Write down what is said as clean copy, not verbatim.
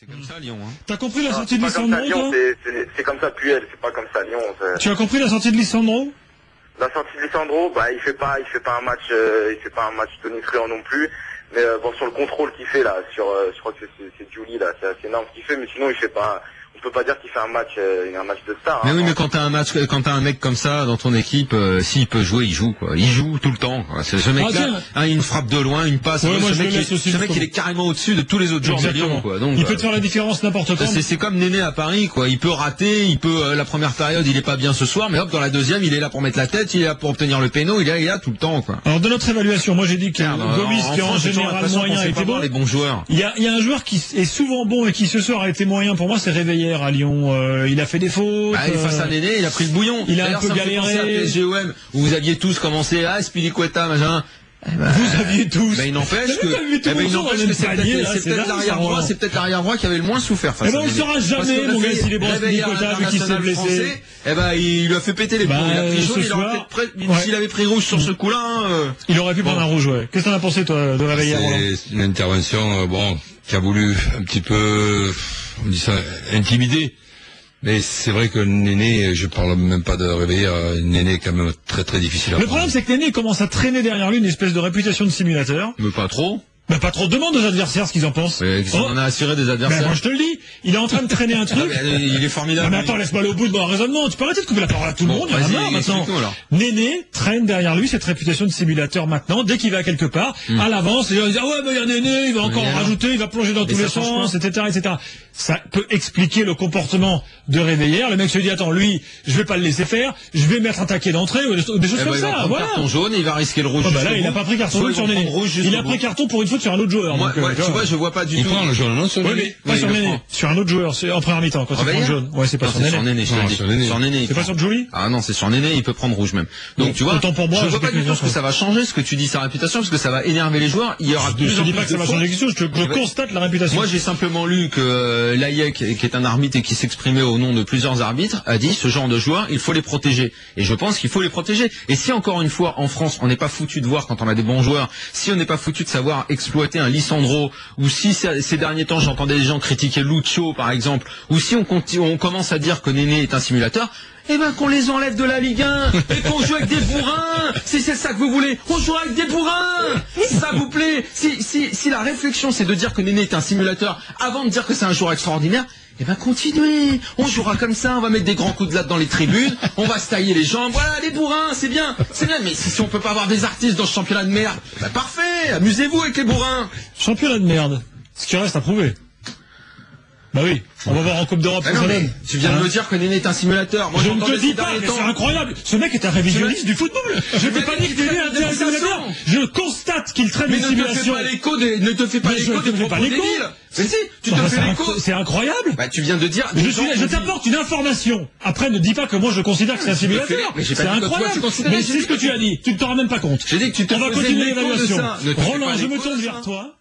C'est comme ça Lyon. Hein. T'as compris la sortie de C'est pas comme ça, Lisandro, Lyon, toi c'est comme ça Puel, c'est pas comme ça Lyon. Tu as compris la sortie de Lisandro? La sortie de Lisandro, bah il fait pas un match tonitruant non plus. Mais bon, sur le contrôle qu'il fait là, je crois que c'est Julie là, c'est assez énorme ce qu'il fait, mais sinon il fait pas. On peut pas dire qu'il fait un match de star. Mais hein, oui, mais quand t'as un mec comme ça dans ton équipe, s'il peut jouer, il joue quoi. Il joue tout le temps. Quoi. Ce mec-là, une frappe de loin, une passe. Ouais, ce mec, il est carrément au-dessus de tous les autres joueurs de Lyon. Quoi. Donc, il peut te faire la différence n'importe quand. C'est comme Néné à Paris, quoi. Il peut rater, la première période, il est pas bien ce soir, mais hop, dans la deuxième, il est là pour mettre la tête, il est là pour obtenir le péno, il est là tout le temps, quoi. Alors de notre évaluation, moi j'ai dit que Gomis, qui en général moyen, était bon. Les bons joueurs. Il y a un joueur qui est souvent bon et qui ce soir a été moyen pour moi, c'est Réveillère à Lyon. Il a fait des fautes. Face à Néné, il a pris le bouillon. Il a un peu galéré. PSGOM, où vous aviez tous commencé à Spilicueta, machin. Vous aviez tous. Mais il n'empêche que c'est peut-être l'arrière-droit qui avait le moins souffert face à on ne saura jamais, mon gars, s'il est bon Spilicueta, vu qu'il s'est blessé. Il lui a fait péter les plombs. Il a pris jaune, s'il avait pris rouge sur ce coup-là, il aurait pu prendre un rouge, ouais. Qu'est-ce que t'en as pensé, toi, de Réveillère? C'est une intervention, qui a voulu un petit peu, on dit ça, intimider. Mais c'est vrai que Néné, je parle même pas de Réveillère, Néné est quand même très très difficile à prendre. Le problème, c'est que Néné commence à traîner derrière lui une espèce de réputation de simulateur. Mais pas trop. Bah pas trop, demande aux adversaires ce qu'ils en pensent. On a assuré des adversaires. Moi je te le dis, il est en train de traîner un truc. Il est formidable. Mais attends, laisse-moi aller au bout de mon raisonnement. Tu peux arrêter de couper la parole à tout le monde, il y en a marre maintenant. Néné traîne derrière lui cette réputation de simulateur maintenant, dès qu'il va quelque part, à l'avance, les gens disent, ah ouais, mais il y a Néné, il va encore rajouter, il va plonger dans tous les sens, etc., etc. Ça peut expliquer le comportement de Réveillère. Le mec se dit, attends, lui, je vais pas le laisser faire, je vais mettre un taquet d'entrée, ou des choses comme ça, voilà. Carton jaune, il va risquer le rouge. Là, il a pas pris carton jaune sur Néné. Il a pris carton pour une faute sur un autre joueur. Tu vois, je vois pas du tout. Il prend le jaune, non, sur Néné. Pas sur Néné. Sur un autre joueur, c'est en première mi-temps, quand il prend le jaune. Ouais, c'est pas sur Néné. Sur Néné. C'est pas sur Julie? Ah non, c'est sur Néné, il peut prendre rouge même. Donc tu vois, autant pour moi, je vois pas du tout ce que ça va changer, ce que tu dis, sa réputation, parce que ça va énerver les joueurs. Il y aura Je dis pas que ça va changer quelque chose, je constate la réputation. Moi, j'ai simplement lu que Layek, qui est un arbitre et qui s'exprimait au nom de plusieurs arbitres, a dit ce genre de joueurs, il faut les protéger. Et je pense qu'il faut les protéger. Et si encore une fois, en France, on n'est pas foutu de voir quand on a des bons joueurs, si on n'est pas foutu de savoir exploiter un Lisandro, ou si ces derniers temps j'entendais des gens critiquer Lucho par exemple, ou si on commence à dire que Néné est un simulateur, eh ben qu'on les enlève de la Ligue 1 et qu'on joue avec des bourrins. Si c'est ça que vous voulez, on jouera avec des bourrins. Ça vous plaît? Si la réflexion c'est de dire que Néné est un simulateur avant de dire que c'est un joueur extraordinaire, eh ben continuez, on jouera comme ça, on va mettre des grands coups de latte dans les tribunes, on va se tailler les jambes, voilà les bourrins, c'est bien, mais si on peut pas avoir des artistes dans ce championnat de merde, bah parfait, amusez-vous avec les bourrins. Championnat de merde, ce qui reste à prouver. Bah oui, on va voir en Coupe d'Europe. Tu viens de me dire que Néné est un simulateur. Moi, je ne te dis pas, mais c'est incroyable. Ce mec est un révisionniste du football. Je ne t'ai pas dit que Néné est un simulateur. Je constate qu'il traîne une simulation. Ne te fais pas l'écho des propos débiles. Mais si, tu te fais l'écho. C'est incroyable. Bah, tu viens de dire. Je t'apporte une information. Après, ne dis pas que moi je considère que c'est un simulateur. C'est incroyable. Mais c'est ce que tu as dit. Tu ne t'en rends même pas compte. J'ai dit que tu te On va continuer l'évaluation. l'évaluation. Roland, je me tourne vers toi.